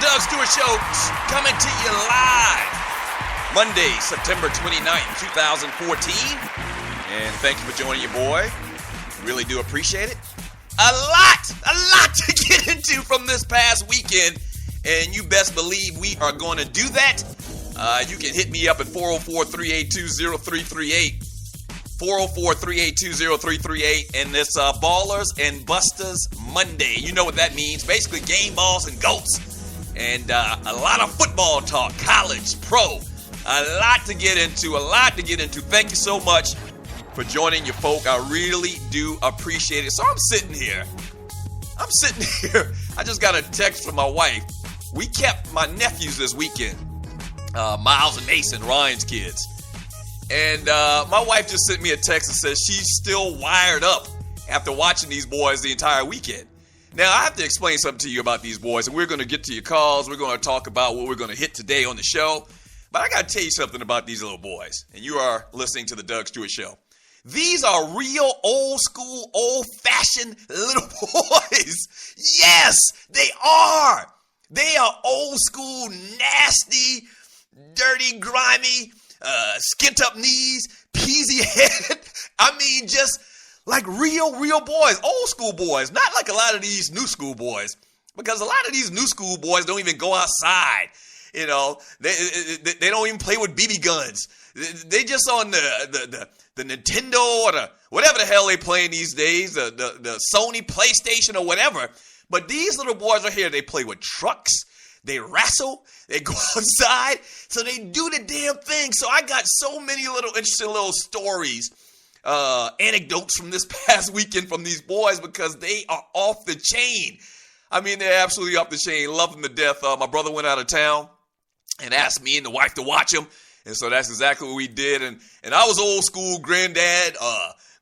Doug Stewart Show coming to you live Monday, September 29th, 2014. And thank you for joining your boy. Really do appreciate it. A lot to get into from this past weekend. And you best believe we are going to do that. You can hit me up at 404-382-0338. 404-382-0338. And it's Ballers and Busters Monday. You know what that means. Basically, game balls and goats. And a lot of football talk, college, pro. A lot to get into. Thank you so much for joining your folk. I really do appreciate it. So I'm sitting here. I just got a text from my wife. We kept my nephews this weekend. Miles and Mason, Ryan's kids. And my wife just sent me a text and says she's still wired up after watching these boys the entire weekend. Now, I have to explain something to you about these boys, and we're going to get to your calls. We're going to talk about what we're going to hit today on the show. But I got to tell you something about these little boys, and you are listening to the Doug Stewart Show. These are real old school, old-fashioned little boys. Yes, they are. They are old school, nasty, dirty, grimy, skint-up knees, peasy head. I mean, just like real boys, old school boys, not like a lot of these new school boys, because a lot of these new school boys don't even go outside. You know, they don't even play with BB guns. They just on the Nintendo or the whatever the hell they playing these days, the Sony PlayStation or whatever. But these little boys are here. They play with trucks. They wrestle. They go outside. So they do the damn thing. So I got so many little interesting little stories, anecdotes from this past weekend from these boys because they are off the chain. I mean, they're absolutely off the chain. Love them to death. My brother went out of town and asked me and the wife to watch them. And so that's exactly what we did. And I was old school, granddad,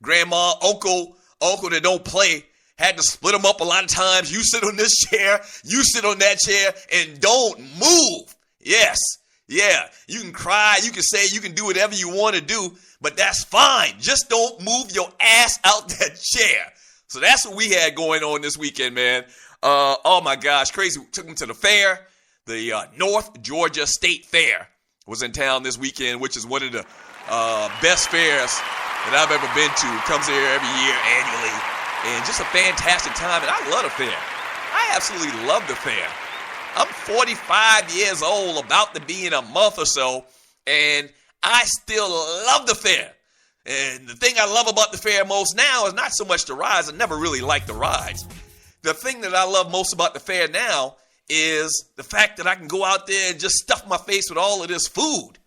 grandma, uncle that don't play. Had to split them up a lot of times. You sit on this chair, you sit on that chair, and don't move. Yes. Yeah. You can cry, you can say, you can do whatever you want to do, but that's fine. Just don't move your ass out that chair. So that's what we had going on this weekend, man. Oh my gosh, crazy. We took them to the fair. The North Georgia State Fair was in town this weekend, which is one of the best fairs that I've ever been to. It comes here every year annually. And just a fantastic time. And I love the fair. I absolutely love the fair. I'm 45 years old, about to be in a month or so, and I still love the fair. And the thing I love about the fair most now is not so much the rides. I never really liked the rides. The thing that I love most about the fair now is the fact that I can go out there and just stuff my face with all of this food.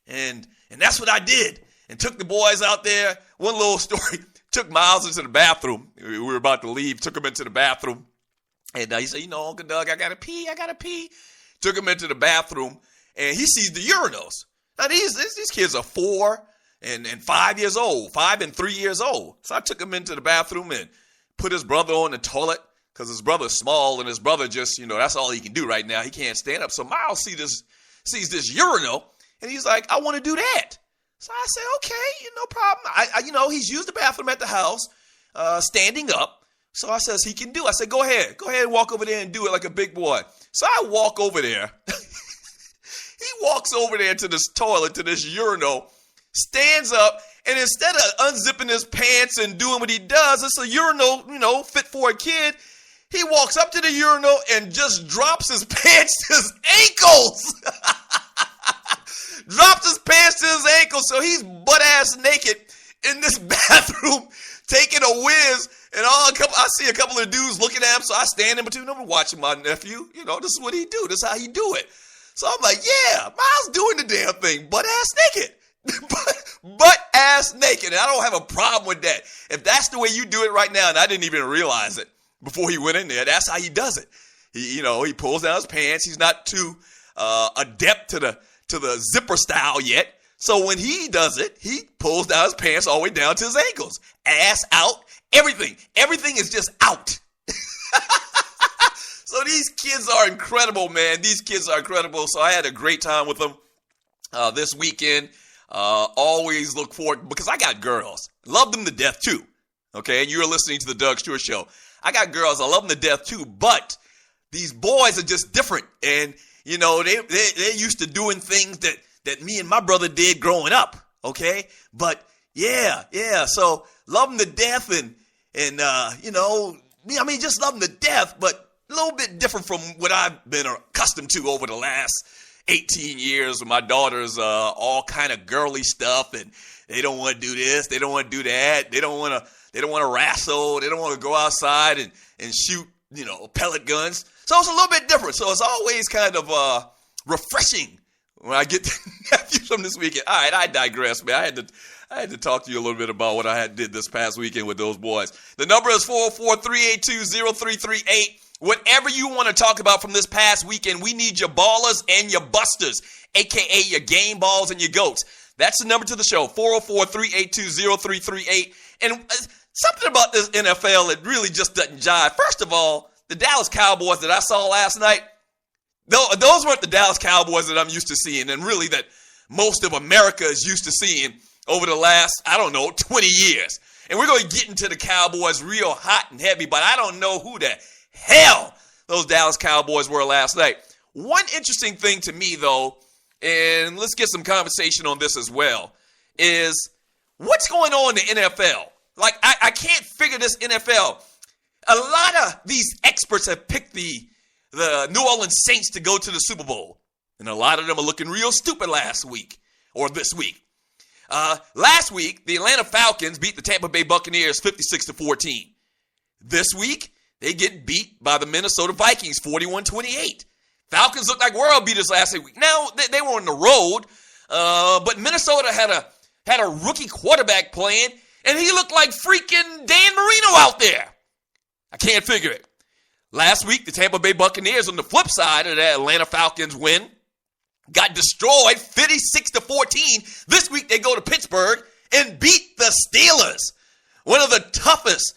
And that's what I did. And took the boys out there. One little story. Took Miles into the bathroom. We were about to leave. Took him into the bathroom. And he said, Uncle Doug, I got to pee. Took him into the bathroom. And he sees the urinals. Now, these kids are 4 and 5 years old. 5 and 3 years old. So I took him into the bathroom and put his brother on the toilet. Because his brother's small and his brother just, that's all he can do right now. He can't stand up. So Miles sees this urinal. And he's like, I want to do that. So I said, okay, no problem. He's used the bathroom at the house, standing up. So I says he can do it. I said, go ahead and walk over there and do it like a big boy. So I walk over there. He walks over there to this toilet, to this urinal, stands up, and instead of unzipping his pants and doing what he does, it's a urinal, fit for a kid. He walks up to the urinal and just drops his pants to his ankles. Drops his pants to his ankles, so he's butt-ass naked in this bathroom, taking a whiz, and I see a couple of dudes looking at him, so I stand in between them and watching my nephew. This is what he do. This is how he do it. So I'm like, yeah, Miles doing the damn thing, butt-ass naked. Butt-ass naked, and I don't have a problem with that. If that's the way you do it right now, and I didn't even realize it before he went in there, that's how he does it. He pulls down his pants. He's not too adept to the zipper style yet. So when he does it, he pulls down his pants all the way down to his ankles. Ass out, everything. Everything is just out. So these kids are incredible, man. These kids are incredible. So I had a great time with them this weekend. Always look forward, because I got girls. Love them to death too. Okay, and you're listening to the Doug Stewart Show. I got girls. I love them to death too. But these boys are just different. And, you know, they're used to doing things that me and my brother did growing up, okay? But, yeah, so love them to death and you know, I mean, just love them to death, but a little bit different from what I've been accustomed to over the last 18 years with my daughters, all kind of girly stuff, and they don't want to do this, they don't want to do that, they don't want to wrestle, they don't want to go outside and shoot, you know, pellet guns. So it's a little bit different. So it's always kind of refreshing when I get the nephews from this weekend. All right, I digress, man. I had to talk to you a little bit about what I did this past weekend with those boys. The number is 404-382-0338. Whatever you want to talk about from this past weekend, we need your ballers and your busters, a.k.a. your game balls and your goats. That's the number to the show, 404-382-0338. And something about this NFL that really just doesn't jive. First of all, the Dallas Cowboys that I saw last night, those weren't the Dallas Cowboys that I'm used to seeing, and really that most of America is used to seeing over the last, 20 years. And we're going to get into the Cowboys real hot and heavy, but I don't know who the hell those Dallas Cowboys were last night. One interesting thing to me, though, and let's get some conversation on this as well, is what's going on in the NFL? Like, I can't figure this NFL. A lot of these experts have picked the New Orleans Saints to go to the Super Bowl, and a lot of them are looking real stupid last week or this week. Last week, the Atlanta Falcons beat the Tampa Bay Buccaneers 56-14. This week, they get beat by the Minnesota Vikings 41-28. Falcons looked like world beaters last week. Now, they were on the road, but Minnesota had a rookie quarterback playing, and he looked like freaking Dan Marino out there. I can't figure it. Last week, the Tampa Bay Buccaneers, on the flip side of that Atlanta Falcons win, got destroyed 56-14. This week, they go to Pittsburgh and beat the Steelers, one of the toughest,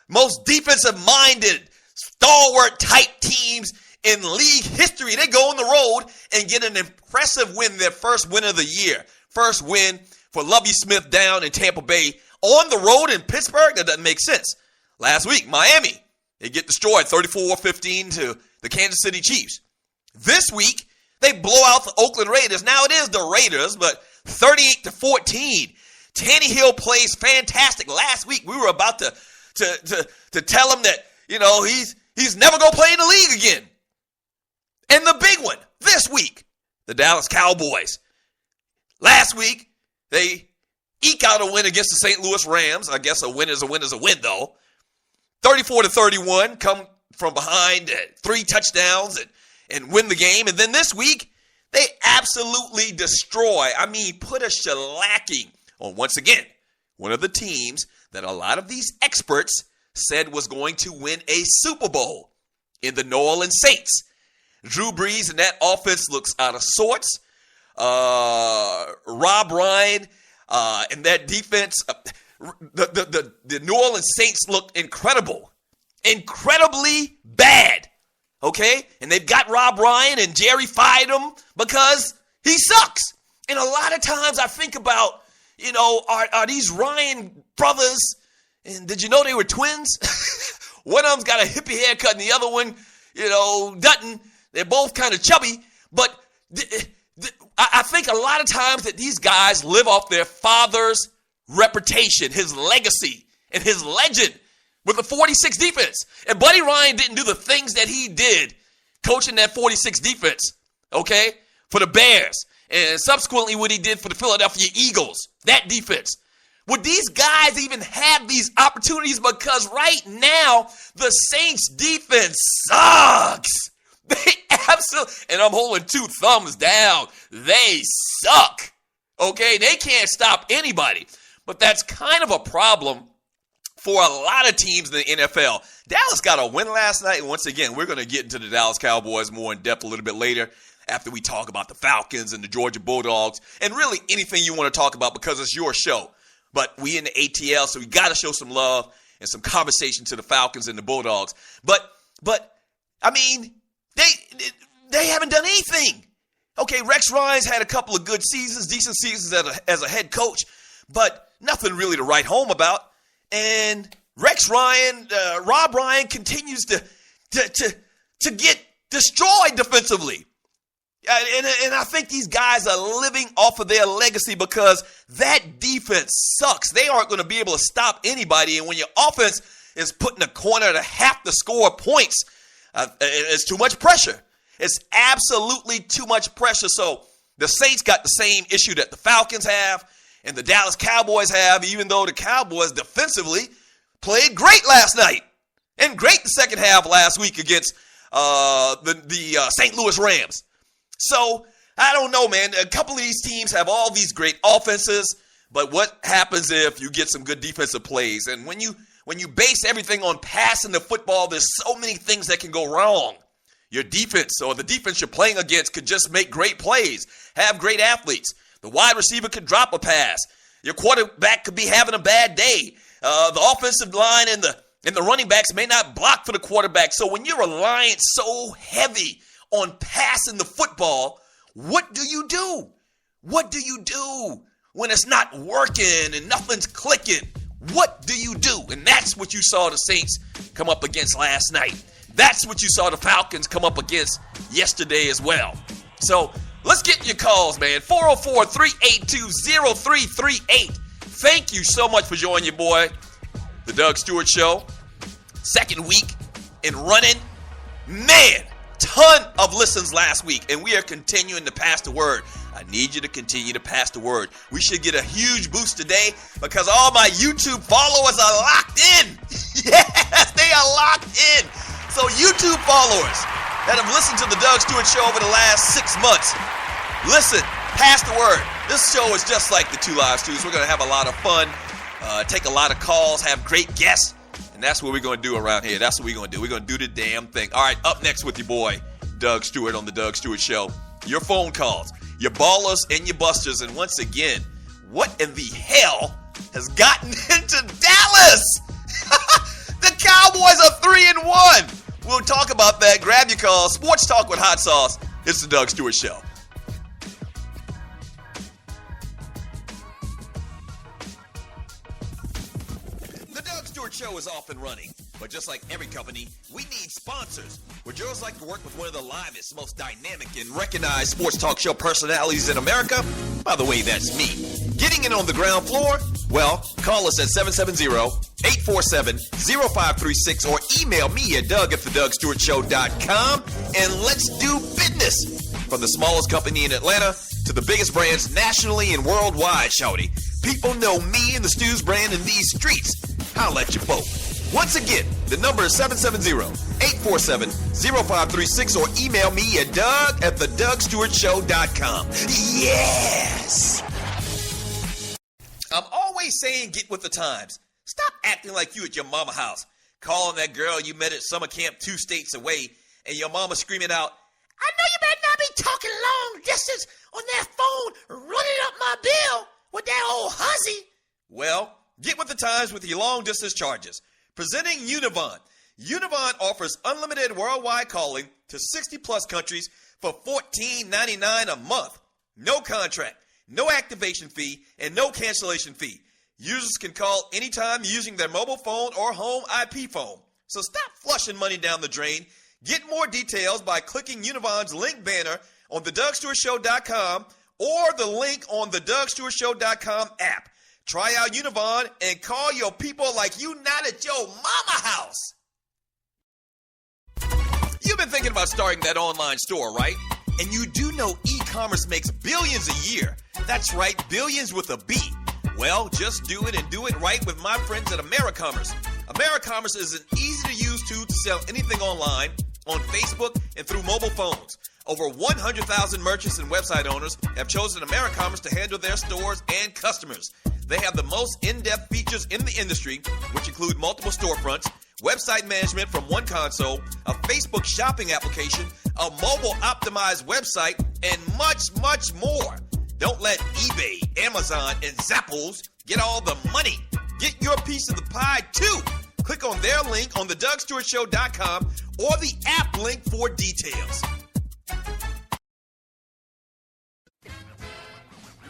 most defensive-minded, stalwart-type teams in league history. They go on the road and get an impressive win, their first win of the year. First win for Lovie Smith down in Tampa Bay on the road in Pittsburgh. That doesn't make sense. Last week, Miami, they get destroyed 34-15 to the Kansas City Chiefs. This week, they blow out the Oakland Raiders. Now, it is the Raiders, but 38-14. Tannehill plays fantastic. Last week, we were about to tell him that, you know, he's never going to play in the league again. And the big one, this week, the Dallas Cowboys. Last week, they eke out a win against the St. Louis Rams. I guess a win is a win is a win, though. 34-31, come from behind, 3 touchdowns, and win the game. And then this week, they absolutely destroy, put a shellacking on, once again, one of the teams that a lot of these experts said was going to win a Super Bowl in the New Orleans Saints. Drew Brees and that offense looks out of sorts. Rob Ryan and that defense, the New Orleans Saints look incredible. Incredibly bad. Okay? And they've got Rob Ryan, and Jerry fired him because he sucks. And a lot of times I think about, you know, are these Ryan brothers, and did you know they were twins? One of them's got a hippie haircut and the other one, you know, doesn't. They're both kind of chubby. But I think a lot of times that these guys live off their father's reputation, his legacy, and his legend with the 46 defense. And Buddy Ryan didn't do the things that he did coaching that 46 defense, okay, for the Bears. And subsequently what he did for the Philadelphia Eagles, that defense. Would these guys even have these opportunities? Because right now, the Saints defense sucks. They absolutely, and I'm holding 2 thumbs down. They suck. Okay, they can't stop anybody. But that's kind of a problem for a lot of teams in the NFL. Dallas got a win last night. And once again, we're going to get into the Dallas Cowboys more in depth a little bit later after we talk about the Falcons and the Georgia Bulldogs and really anything you want to talk about because it's your show. But we in the ATL, so we got to show some love and some conversation to the Falcons and the Bulldogs. But I mean, they haven't done anything. Okay, Rex Ryan's had a couple of good seasons, decent seasons as a head coach, but nothing really to write home about. And Rex Ryan, Rob Ryan continues to to get destroyed defensively. And I think these guys are living off of their legacy because that defense sucks. They aren't going to be able to stop anybody. And when your offense is put in a corner to have to score points, it's too much pressure. It's absolutely too much pressure. So the Saints got the same issue that the Falcons have and the Dallas Cowboys have, even though the Cowboys defensively played great last night and great the second half last week against the St. Louis Rams. So, I don't know, man. A couple of these teams have all these great offenses, but what happens if you get some good defensive plays? And when you base everything on passing the football, there's so many things that can go wrong. Your defense or the defense you're playing against could just make great plays, have great athletes. The wide receiver could drop a pass. Your quarterback could be having a bad day. The offensive line and the running backs may not block for the quarterback. So when you're relying so heavy on passing the football, what do you do? What do you do when it's not working and nothing's clicking? What do you do? And that's what you saw the Saints come up against last night. That's what you saw the Falcons come up against yesterday as well. So let's get your calls, man. 404-382-0338. Thank you so much for joining your boy, The Doug Stewart Show. Second week in running. Man, ton of listens last week, and we are continuing to pass the word. I need you to continue to pass the word. We should get a huge boost today because all my YouTube followers are locked in. Yes, they are locked in. So YouTube followers that have listened to the Doug Stewart Show over the last 6 months, listen, pass the word. This show is just like the 2 Live Stews. We're going to have a lot of fun, take a lot of calls, have great guests. And that's what we're going to do around here. That's what we're going to do. We're going to do the damn thing. All right, up next with your boy, Doug Stewart on the Doug Stewart Show. Your phone calls, your ballers and your busters. And once again, what in the hell has gotten into Dallas? The Cowboys are 3-1. We'll talk about that. Grab your call. Sports Talk with Hot Sauce. It's the Doug Stewart Show. Show is off and running, but just like every company, we need sponsors. Would yours like to work with one of the livest, most dynamic, and recognized sports talk show personalities in America? By the way, that's me. Getting in on the ground floor? Well, call us at 770-847-0536 or email me at doug@thedougstewartshow.com and let's do business. From the smallest company in Atlanta to the biggest brands nationally and worldwide, shawty. People know me and the Stews brand in these streets. Holla at your folk. Once again, the number is 770-847-0536 or email me at doug@thedougstewartshow.com. Yes! I'm always saying get with the times. Stop acting like you at your mama house, calling that girl you met at summer camp 2 states away, and your mama screaming out, I know you better not be talking long distance on that phone running up my bill with that old hussy. Well, get with the times with your long-distance charges. Presenting Univon. Univon offers unlimited worldwide calling to 60-plus countries for $14.99 a month. No contract, no activation fee, and no cancellation fee. Users can call anytime using their mobile phone or home IP phone. So stop flushing money down the drain. Get more details by clicking Univon's link banner on thedougstewartshow.com or the link on the dougstewartshow.com app. Try out Univon and call your people like you not at your mama house. You've been thinking about starting that online store, right? And you do know e-commerce makes billions a year. That's right, billions with a B. Well, just do it and do it right with my friends at AmeriCommerce. AmeriCommerce is an easy-to-use tool to sell anything online, on Facebook, and through mobile phones. Over 100,000 merchants and website owners have chosen AmeriCommerce to handle their stores and customers. They have the most in-depth features in the industry, which include multiple storefronts, website management from one console, a Facebook shopping application, a mobile-optimized website, and much, much more. Don't let eBay, Amazon, and Zappos get all the money. Get your piece of the pie, too. Click on their link on thedougstewartshow.com or the app link for details.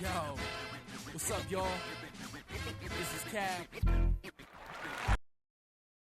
Yo, what's up, y'all? This is Cab.